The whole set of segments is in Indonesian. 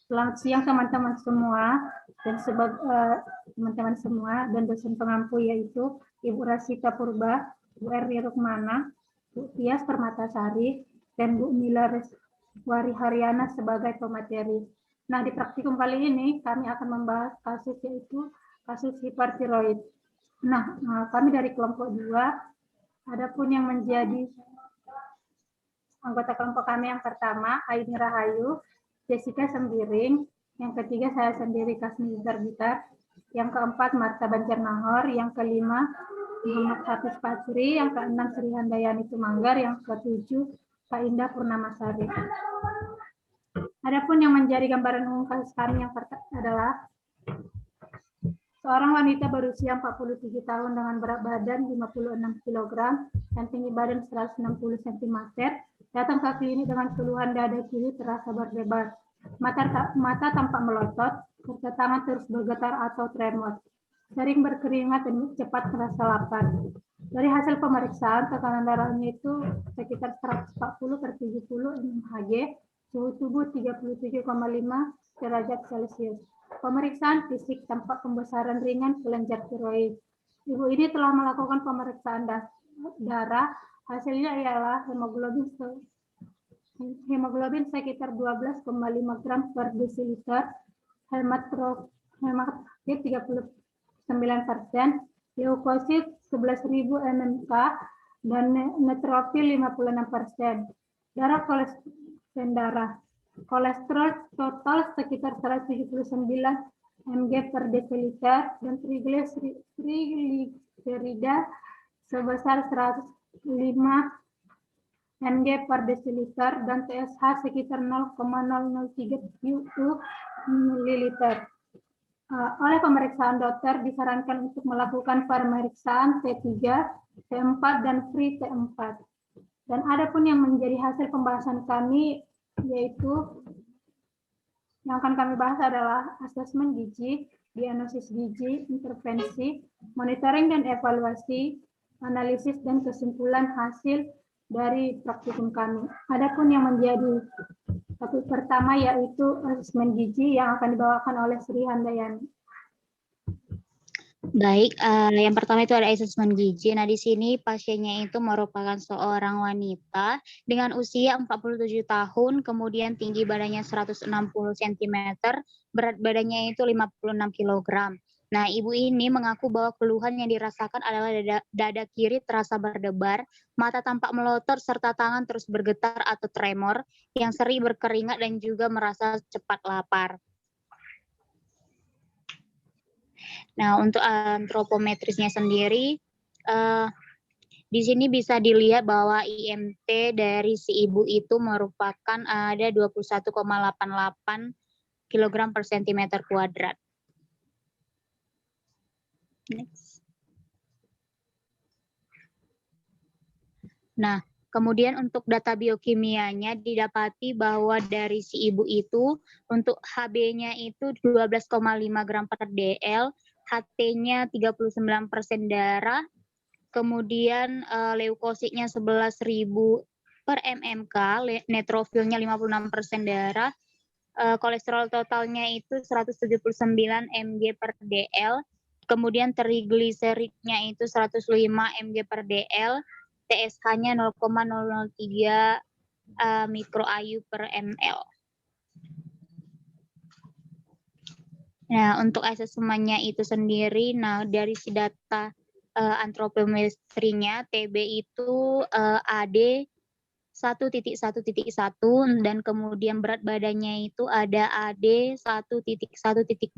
Selamat siang teman-teman semua dan teman-teman semua dan dosen pengampu yaitu Ibu Rasita Purba, Bu Erni Rukmana, Bu Tias Permatasari, dan Bu Mila Reswari Haryana sebagai pemateri. Nah, di praktikum kali ini kami akan membahas kasus yaitu kasus hipertiroid. Nah, kami dari kelompok 2, adapun yang menjadi anggota kelompok kami yang pertama, Aini Rahayu, Jessica Sembiring, yang ketiga saya sendiri Kasmi Zarbita, yang keempat Marta Banjarnahor, yang kelima Muhammad Hafiz Patri, yang keenam Sri Handayani Tumanggar, yang ketujuh Pak Indah Purnamasari. Adapun yang menjadi gambaran umum kasus kami yang pertama adalah seorang wanita berusia 47 tahun dengan berat badan 56 kg dan tinggi badan 160 cm datang ke klinik dengan keluhan dada kiri terasa berdebar, mata tampak melotot, serta tangan terus bergetar atau tremor, sering berkeringat dan cepat merasa lapar. Dari hasil pemeriksaan, tekanan darahnya itu sekitar 140/70 mmHg, suhu tubuh 37,5 derajat Celcius. Pemeriksaan fisik tampak pembesaran ringan kelenjar tiroid. Ibu ini telah melakukan pemeriksaan darah. Hasilnya ialah hemoglobin sekitar 12,5 gram per desiliter, hematokrit 39%, leukosit 11.000 mmK, dan neutrofil 56%. Kolesterol total sekitar 179 mg per desiliter dan trigliserida sebesar 105 mg per desiliter dan TSH sekitar 0,003 ml. Oleh pemeriksaan dokter disarankan untuk melakukan pemeriksaan T3, T4, dan free T4. Dan adapun yang menjadi hasil pembahasan kami yaitu yang akan kami bahas adalah asesmen gizi, diagnosis gizi, intervensi, monitoring dan evaluasi, analisis dan kesimpulan hasil dari praktikum kami. Adapun yang menjadi topik pertama yaitu asesmen gizi yang akan dibawakan oleh Sri Handayani. Baik, yang pertama itu ada asesmen gizi. Nah, di sini pasiennya itu merupakan seorang wanita dengan usia 47 tahun, kemudian tinggi badannya 160 cm, berat badannya itu 56 kg. Nah, ibu ini mengaku bahwa keluhan yang dirasakan adalah dada kiri terasa berdebar, mata tampak melotot, serta tangan terus bergetar atau tremor, yang sering berkeringat dan juga merasa cepat lapar. Nah, untuk antropometrisnya sendiri, di sini bisa dilihat bahwa IMT dari si ibu itu merupakan ada 21,88 kg per cm kuadrat. Next. Nah, kemudian untuk data biokimianya didapati bahwa dari si ibu itu untuk HB-nya itu 12,5 gram per dl, HT-nya 39% darah, kemudian leukositnya 11.000 per mmK, neutrofilnya 56% darah, kolesterol totalnya itu 179 mg per dl, kemudian trigliseridnya itu 105 mg per dl, TSH-nya 0,003 mikroAyu per ml. Nah, untuk asesmennya itu sendiri, nah dari si data antropometrinya, TB itu AD 1.1.1 dan kemudian berat badannya itu ada AD 1.1.2.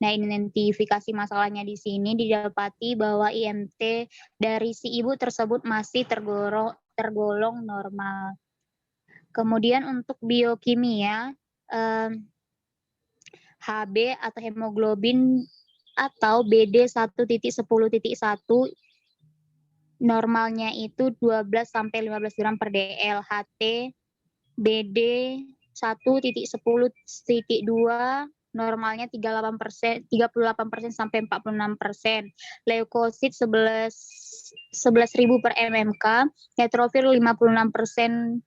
Nah, identifikasi masalahnya di sini didapati bahwa IMT dari si ibu tersebut masih tergolong normal. Kemudian untuk biokimia, HB atau hemoglobin atau BD 1.10.1 normalnya itu 12 sampai 15 gram per dl, HT BD 1.10.2 normalnya 38% sampai 46%, leukosit 11.000 per mmK, neutrofil 56%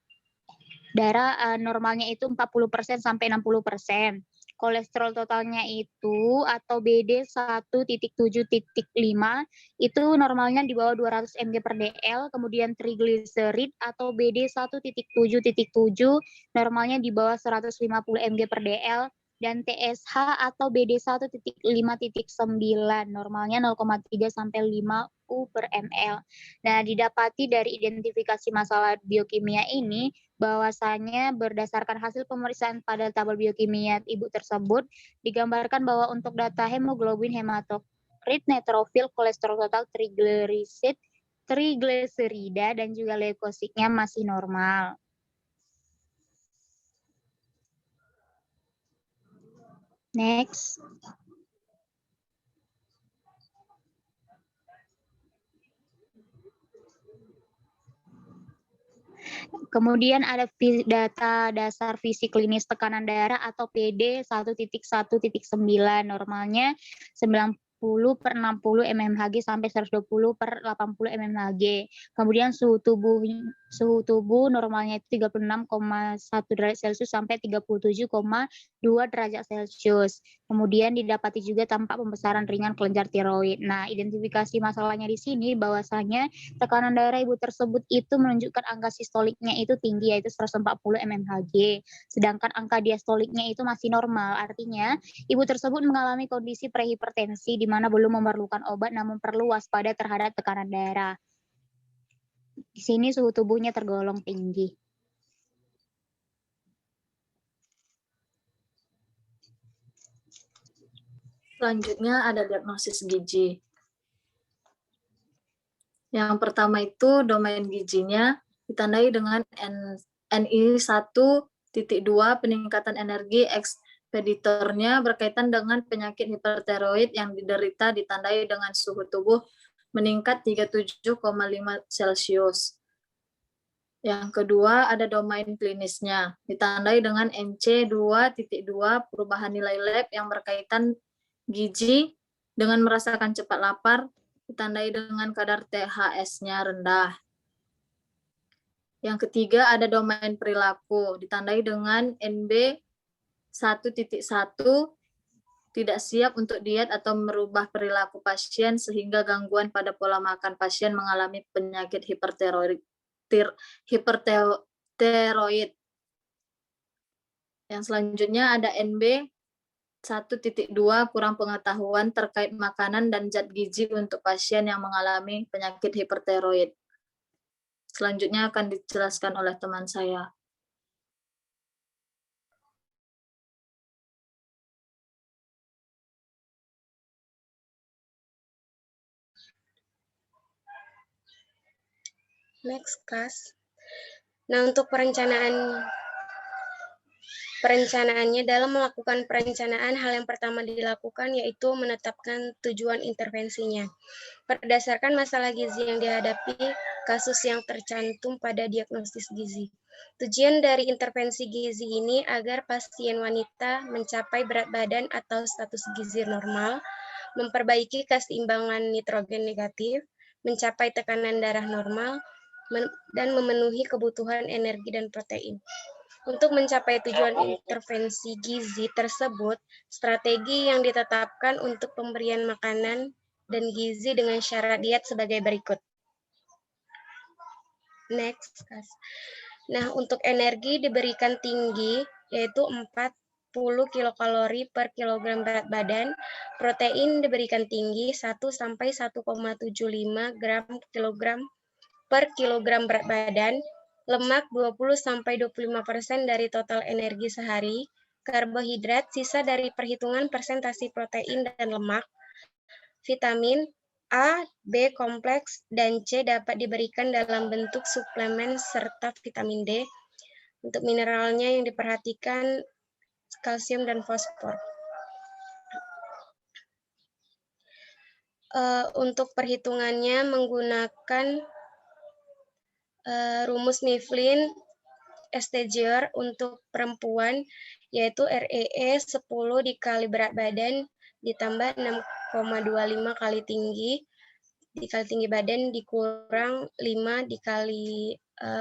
darah normalnya itu 40% sampai 60%. Kolesterol totalnya itu atau BD 1.7.5 itu normalnya di bawah 200 mg per dl, kemudian trigliserid atau BD 1.7.7 normalnya di bawah 150 mg per dl, dan TSH atau BD 1.5.9 normalnya 0,3 sampai 5 U per ml. Nah, didapati dari identifikasi masalah biokimia ini bahwasanya berdasarkan hasil pemeriksaan pada tabel biokimia ibu tersebut digambarkan bahwa untuk data hemoglobin, hematokrit, neutrofil, kolesterol total, trigliserida dan juga leukositnya masih normal. Next. Kemudian ada data dasar fisik klinis tekanan darah atau PD 1.1.9 normalnya 90/60 mmHg sampai 120/80 mmHg. Kemudian suhu tubuh normalnya itu 36,1 derajat Celcius sampai 37,2 derajat Celcius. Kemudian didapati juga tampak pembesaran ringan kelenjar tiroid. Nah, identifikasi masalahnya di sini bahwasanya tekanan darah ibu tersebut itu menunjukkan angka sistoliknya itu tinggi, yaitu 140 mmHg. Sedangkan angka diastoliknya itu masih normal, artinya ibu tersebut mengalami kondisi prehipertensi di mana belum memerlukan obat namun perlu waspada terhadap tekanan darah. Di sini suhu tubuhnya tergolong tinggi. Selanjutnya ada diagnosis gizi. Yang pertama itu domain gizinya ditandai dengan NI 1.2 peningkatan energi ekspeditornya berkaitan dengan penyakit hipertiroid yang diderita ditandai dengan suhu tubuh meningkat 37,5 Celcius. Yang kedua ada domain klinisnya ditandai dengan NC 2.2 perubahan nilai lab yang berkaitan gizi dengan merasakan cepat lapar ditandai dengan kadar THS-nya rendah. Yang ketiga ada domain perilaku, ditandai dengan NB 1.1 tidak siap untuk diet atau merubah perilaku pasien sehingga gangguan pada pola makan pasien mengalami penyakit hipertiroid. Yang selanjutnya ada NB 1.2 kurang pengetahuan terkait makanan dan zat gizi untuk pasien yang mengalami penyakit hipertiroid. Selanjutnya akan dijelaskan oleh teman saya. Next class. Nah, untuk perencanaannya dalam melakukan perencanaan, hal yang pertama dilakukan yaitu menetapkan tujuan intervensinya. Berdasarkan masalah gizi yang dihadapi, kasus yang tercantum pada diagnosis gizi. Tujuan dari intervensi gizi ini agar pasien wanita mencapai berat badan atau status gizi normal, memperbaiki keseimbangan nitrogen negatif, mencapai tekanan darah normal, dan memenuhi kebutuhan energi dan protein. Untuk mencapai tujuan intervensi gizi tersebut, strategi yang ditetapkan untuk pemberian makanan dan gizi dengan syarat diet sebagai berikut. Next. Nah, untuk energi diberikan tinggi, yaitu 40 kilokalori per kilogram berat badan, protein diberikan tinggi 1-1,75 gram kilogram per kilogram berat badan, lemak 20-25% dari total energi sehari, karbohidrat sisa dari perhitungan persentase protein dan lemak, vitamin A, B kompleks, dan C dapat diberikan dalam bentuk suplemen serta vitamin D. Untuk mineralnya yang diperhatikan kalsium dan fosfor. Untuk perhitungannya menggunakan rumus Mifflin Steiger untuk perempuan, yaitu REE 10 dikali berat badan ditambah 6,25 kali tinggi badan dikurang 5 dikali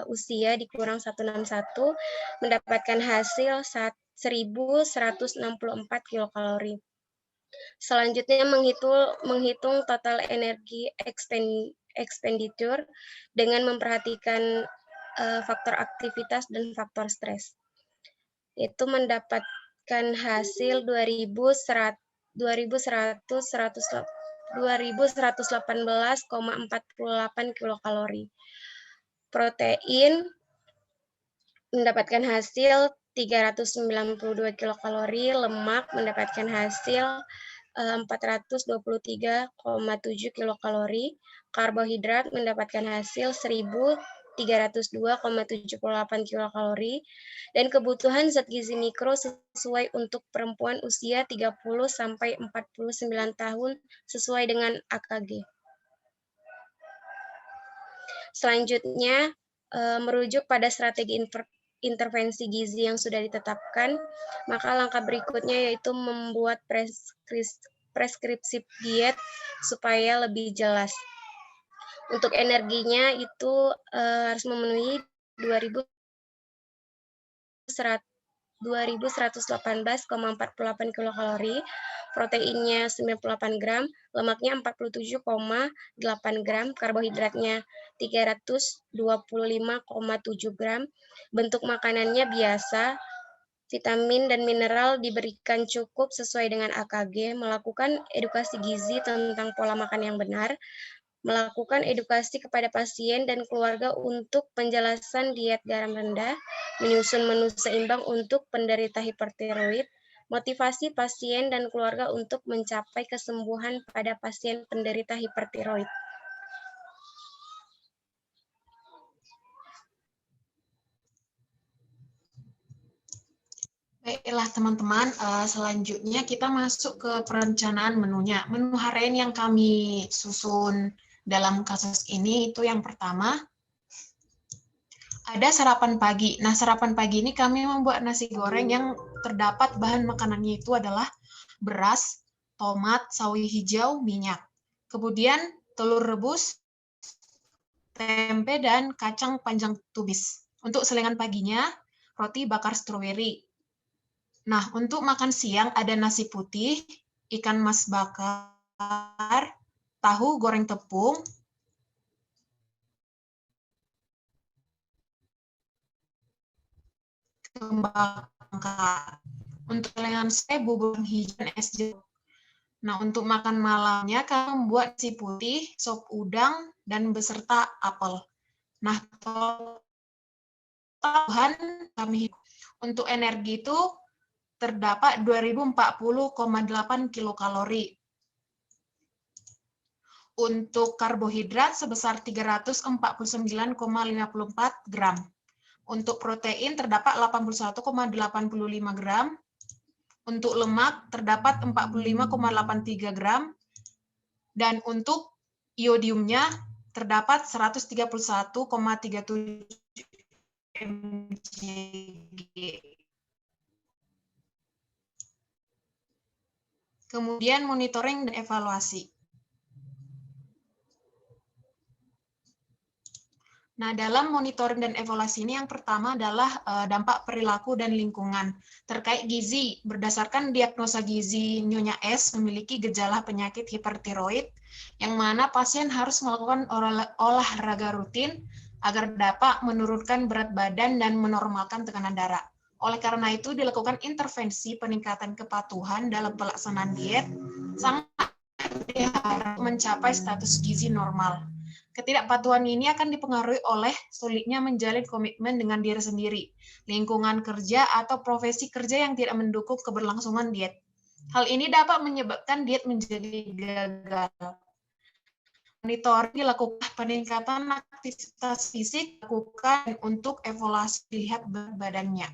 usia dikurang 161 mendapatkan hasil 1.164 kilokalori. Selanjutnya menghitung total energi expenditure dengan memperhatikan faktor aktivitas dan faktor stres. Itu mendapatkan hasil 2.118,48 kilokalori. Protein mendapatkan hasil 392 kilokalori, lemak mendapatkan hasil 423,7 kilokalori, karbohidrat mendapatkan hasil 1.302,78 kilokalori, dan kebutuhan zat gizi mikro sesuai untuk perempuan usia 30-49 tahun sesuai dengan AKG. Selanjutnya, merujuk pada strategi intervensi gizi yang sudah ditetapkan, maka langkah berikutnya yaitu membuat preskripsi diet supaya lebih jelas. Untuk energinya itu harus memenuhi 2.118,48 kilokalori, proteinnya 98 gram, lemaknya 47,8 gram, karbohidratnya 325,7 gram, bentuk makanannya biasa, vitamin dan mineral diberikan cukup sesuai dengan AKG, melakukan edukasi gizi tentang pola makan yang benar, melakukan edukasi kepada pasien dan keluarga untuk penjelasan diet garam rendah, menyusun menu seimbang untuk penderita hipertiroid, motivasi pasien dan keluarga untuk mencapai kesembuhan pada pasien penderita hipertiroid. Baiklah teman-teman, selanjutnya kita masuk ke perencanaan menunya. Menu harian yang kami susun dalam kasus ini itu yang pertama, ada sarapan pagi. Nah, sarapan pagi ini kami membuat nasi goreng yang terdapat bahan makanannya itu adalah beras, tomat, sawi hijau, minyak. Kemudian telur rebus, tempe, dan kacang panjang tumis. Untuk selingan paginya, roti bakar stroberi. Nah, untuk makan siang ada nasi putih, ikan mas bakar, tahu goreng tepung, kembang bangka. Untuk selingan sore bubur hijau dan es jeruk. Nah, untuk makan malamnya kami membuat nasi putih, sop udang, dan beserta apel. Nah, total kami untuk energi itu terdapat 2040,8 kilokalori. Untuk karbohidrat sebesar 349,54 gram. Untuk protein terdapat 81,85 gram. Untuk lemak terdapat 45,83 gram. Dan untuk iodiumnya terdapat 131,37 mg. Kemudian monitoring dan evaluasi. Nah, dalam monitoring dan evaluasi ini yang pertama adalah dampak perilaku dan lingkungan. Terkait gizi, berdasarkan diagnosa gizi Nyonya S memiliki gejala penyakit hipertiroid, yang mana pasien harus melakukan olahraga rutin agar dapat menurunkan berat badan dan menormalkan tekanan darah. Oleh karena itu, dilakukan intervensi peningkatan kepatuhan dalam pelaksanaan diet, sangat diharapkan mencapai status gizi normal. Ketidakpatuhan ini akan dipengaruhi oleh sulitnya menjalin komitmen dengan diri sendiri, lingkungan kerja, atau profesi kerja yang tidak mendukung keberlangsungan diet. Hal ini dapat menyebabkan diet menjadi gagal. Monitoring dilakukan, peningkatan aktivitas fisik dilakukan untuk evaluasi dilihat berat badannya.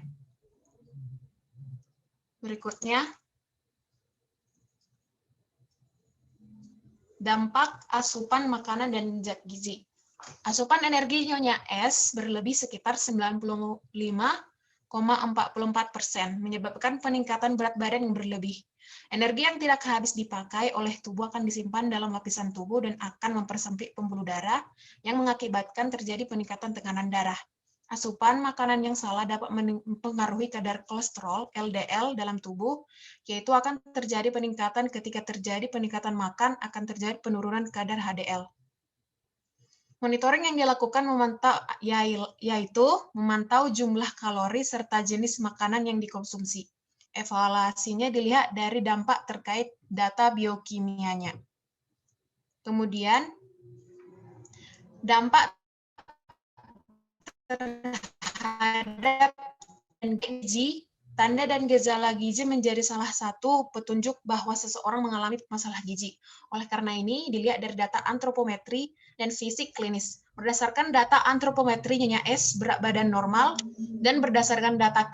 Berikutnya, dampak asupan makanan dan zat gizi. Asupan energi Nyonya S berlebih sekitar 95,8 0,44%, menyebabkan peningkatan berat badan yang berlebih. Energi yang tidak habis dipakai oleh tubuh akan disimpan dalam lapisan tubuh dan akan mempersempit pembuluh darah yang mengakibatkan terjadi peningkatan tekanan darah. Asupan makanan yang salah dapat mempengaruhi kadar kolesterol LDL dalam tubuh, yaitu akan terjadi peningkatan ketika terjadi peningkatan makan akan terjadi penurunan kadar HDL. Monitoring yang dilakukan yaitu memantau jumlah kalori serta jenis makanan yang dikonsumsi. Evaluasinya dilihat dari dampak terkait data biokimianya. Kemudian, dampak terhadap gizi, tanda dan gejala gizi menjadi salah satu petunjuk bahwa seseorang mengalami masalah gizi. Oleh karena ini, dilihat dari data antropometri dan fisik klinis. Berdasarkan data antropometri, Nyonya S berat badan normal, dan berdasarkan data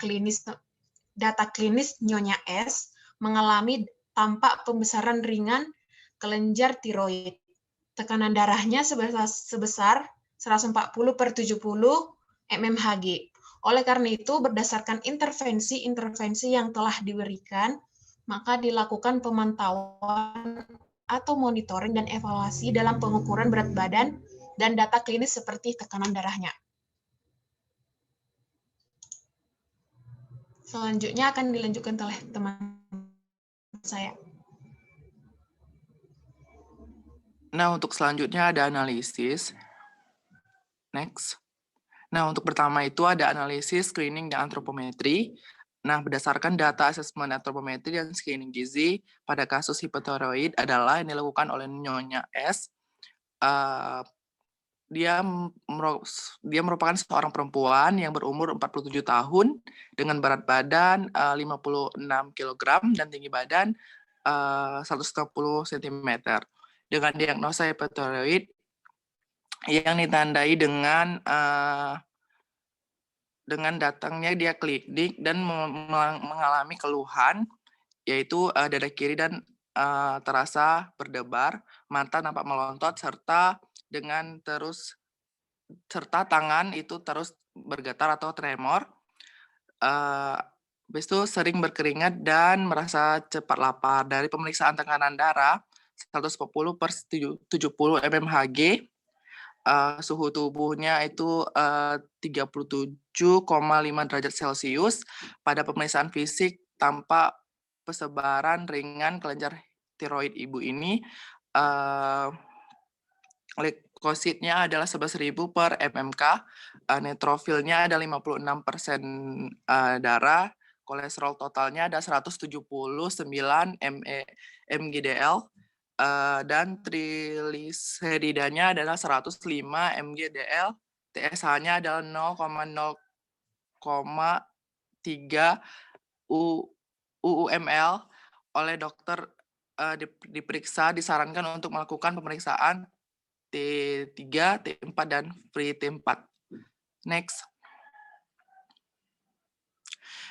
klinis Nyonya S mengalami tampak pembesaran ringan kelenjar tiroid. Tekanan darahnya sebesar 140/70 mmHg. Oleh karena itu, berdasarkan intervensi yang telah diberikan, maka dilakukan pemantauan atau monitoring dan evaluasi dalam pengukuran berat badan dan data klinis seperti tekanan darahnya. Selanjutnya akan dilanjutkan oleh teman saya. Nah, untuk selanjutnya ada analisis. Next. Nah, untuk pertama itu ada analisis, screening, dan antropometri. Nah, berdasarkan data asesmen antropometri dan screening gizi pada kasus hipotiroid adalah yang dilakukan oleh Nyonya S. Dia merupakan seorang perempuan yang berumur 47 tahun dengan berat badan 56 kg dan tinggi badan 190 cm. Dengan diagnosa hipotiroid yang ditandai dengan datangnya dia klinik dan mengalami keluhan, yaitu dada kiri dan terasa berdebar, mata nampak melontot, serta tangan itu terus bergetar atau tremor. Habis itu sering berkeringat dan merasa cepat lapar. Dari pemeriksaan tekanan darah 140/70 mmHg, suhu tubuhnya itu 37,5 derajat Celcius. Pada pemeriksaan fisik tampak persebaran ringan kelenjar tiroid ibu ini. Leukositnya adalah 11.000 per mmK, neutrofilnya ada 56% darah, kolesterol totalnya ada 179 mgdl, dan trigliseridanya adalah 105 mgdl, TSH-nya adalah 0,3 UUML. Oleh dokter diperiksa, disarankan untuk melakukan pemeriksaan T3, T4, dan free T4. Next.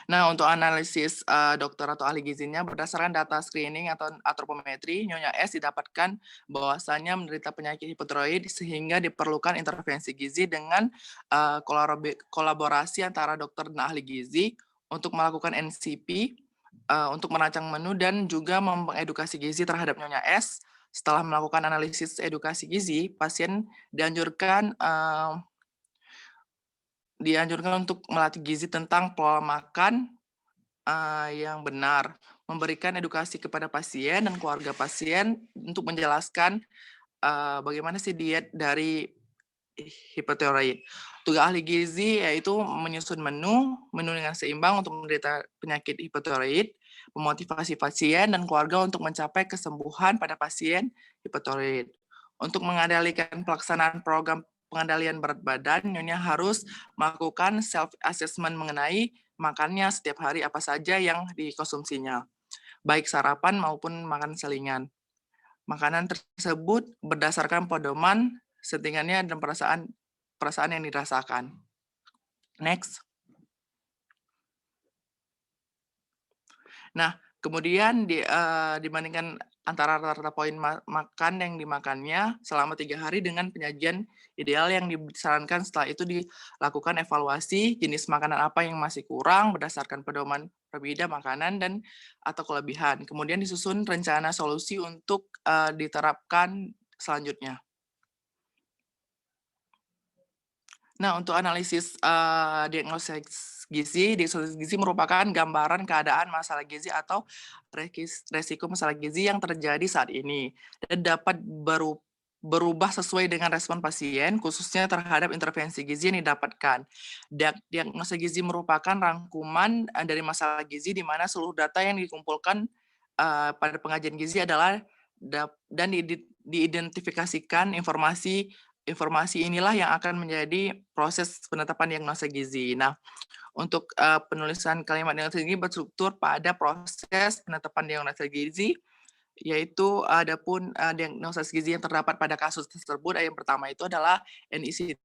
Nah, untuk analisis dokter atau ahli gizinya, berdasarkan data screening atau antropometri, Nyonya S didapatkan bahwasannya menderita penyakit hipotiroid sehingga diperlukan intervensi gizi dengan kolaborasi antara dokter dan ahli gizi untuk melakukan NCP, untuk merancang menu dan juga mengedukasi gizi terhadap Nyonya S. Setelah melakukan analisis edukasi gizi, pasien dianjurkan untuk melatih gizi tentang pola makan yang benar, memberikan edukasi kepada pasien dan keluarga pasien untuk menjelaskan bagaimana sih diet dari hipotiroid. Tugas ahli gizi yaitu menyusun menu dengan seimbang untuk menderita penyakit hipotiroid, memotivasi pasien dan keluarga untuk mencapai kesembuhan pada pasien hipotiroid. Untuk mengendalikan pelaksanaan program pengendalian berat badan, Nyonya harus melakukan self-assessment mengenai makannya setiap hari apa saja yang dikonsumsinya, baik sarapan maupun makan selingan. Makanan tersebut berdasarkan pedoman, settingannya, dan perasaan yang dirasakan. Next. Nah, Kemudian dibandingkan antara rata-rata poin makan yang dimakannya selama 3 hari dengan penyajian ideal yang disarankan. Setelah itu dilakukan evaluasi jenis makanan apa yang masih kurang berdasarkan pedoman berbeda makanan dan atau kelebihan. Kemudian disusun rencana solusi untuk diterapkan selanjutnya. Nah, untuk analisis diagnosis gizi merupakan gambaran keadaan masalah gizi atau resiko masalah gizi yang terjadi saat ini dan dapat berubah sesuai dengan respon pasien, khususnya terhadap intervensi gizi yang didapatkan. Diagnosa gizi merupakan rangkuman dari masalah gizi di mana seluruh data yang dikumpulkan pada pengajian gizi adalah dan diidentifikasikan informasi inilah yang akan menjadi proses penetapan diagnosa gizi. Nah, untuk penulisan kalimat diagnosa gizi berstruktur pada proses penetapan diagnosa gizi, yaitu adapun diagnosa gizi yang terdapat pada kasus tersebut, yang pertama itu adalah NIC.2,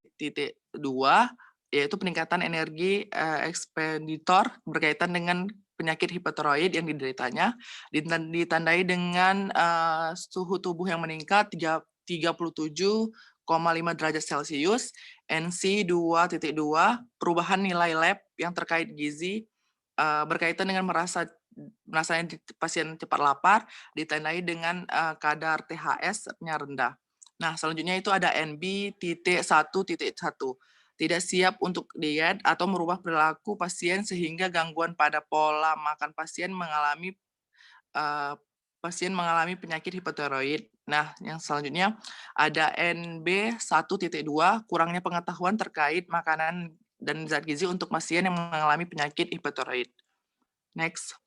yaitu peningkatan energi ekspenditor berkaitan dengan penyakit hipotiroid yang dideritanya, ditandai dengan suhu tubuh yang meningkat 37,5 derajat Celcius, NC 2.2, perubahan nilai lab yang terkait gizi berkaitan dengan merasanya pasien cepat lapar, ditandai dengan kadar THS-nya rendah. Nah, selanjutnya itu ada NB.1.1, tidak siap untuk diet atau merubah perilaku pasien sehingga gangguan pada pola makan pasien mengalami penyakit hipotiroid. Nah, yang selanjutnya ada NB1.2, kurangnya pengetahuan terkait makanan dan zat gizi untuk pasien yang mengalami penyakit hipotiroid. Next.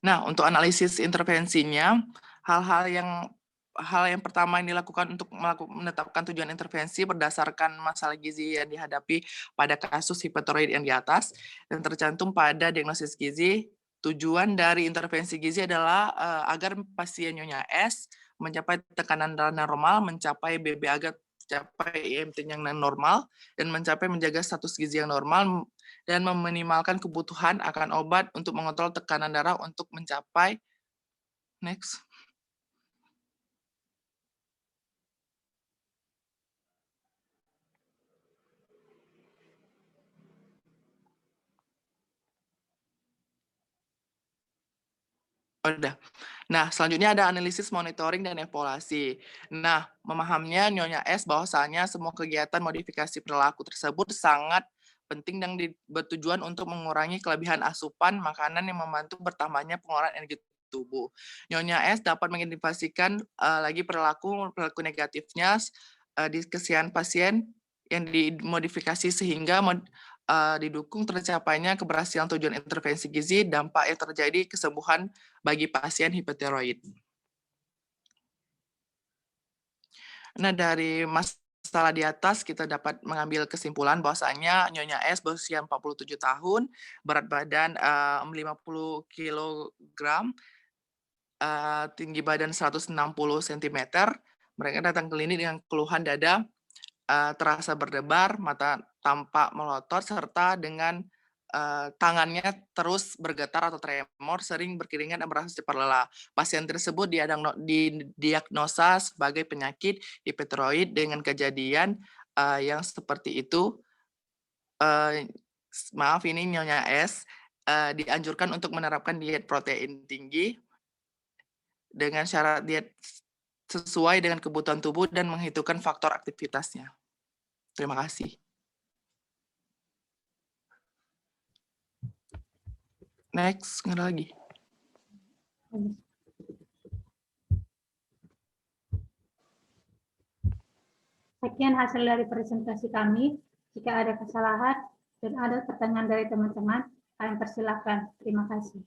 Nah, untuk analisis intervensinya, hal yang pertama yang dilakukan untuk menetapkan tujuan intervensi berdasarkan masalah gizi yang dihadapi pada kasus hipotiroid yang di atas dan tercantum pada diagnosis gizi. Tujuan dari intervensi gizi adalah agar pasien Nyonya S mencapai tekanan darah normal, mencapai BB agar mencapai IMT yang normal, dan menjaga status gizi yang normal, dan meminimalkan kebutuhan akan obat untuk mengontrol tekanan darah untuk mencapai next. Udah. Nah, selanjutnya ada analisis, monitoring, dan evaluasi. Nah, memahaminya Nyonya S bahwasanya semua kegiatan modifikasi perilaku tersebut sangat penting dan bertujuan untuk mengurangi kelebihan asupan makanan yang membantu bertambahnya pengeluaran energi tubuh. Nyonya S dapat mengidentifikasikan lagi perilaku negatifnya di kesian pasien yang dimodifikasi sehingga didukung tercapainya keberhasilan tujuan intervensi gizi, dampak yang terjadi kesembuhan bagi pasien hipotiroid. Nah, dari masalah di atas kita dapat mengambil kesimpulan bahwasanya Nyonya S berusia 47 tahun, berat badan 50 kg, tinggi badan 160 cm. Mereka datang ke klinik dengan keluhan dada terasa berdebar, mata tampak melotot, serta dengan tangannya terus bergetar atau tremor, sering berkeringat dan merasa cepat lelah. Pasien tersebut didiagnosa sebagai penyakit hipotiroid dengan kejadian yang seperti itu. Maaf, ini Nyonya S dianjurkan untuk menerapkan diet protein tinggi dengan syarat diet sesuai dengan kebutuhan tubuh dan menghitungkan faktor aktivitasnya. Terima kasih. Next, nggak ada lagi. Sekian hasil dari presentasi kami. Jika ada kesalahan dan ada pertanyaan dari teman-teman, kalian persilakan. Terima kasih.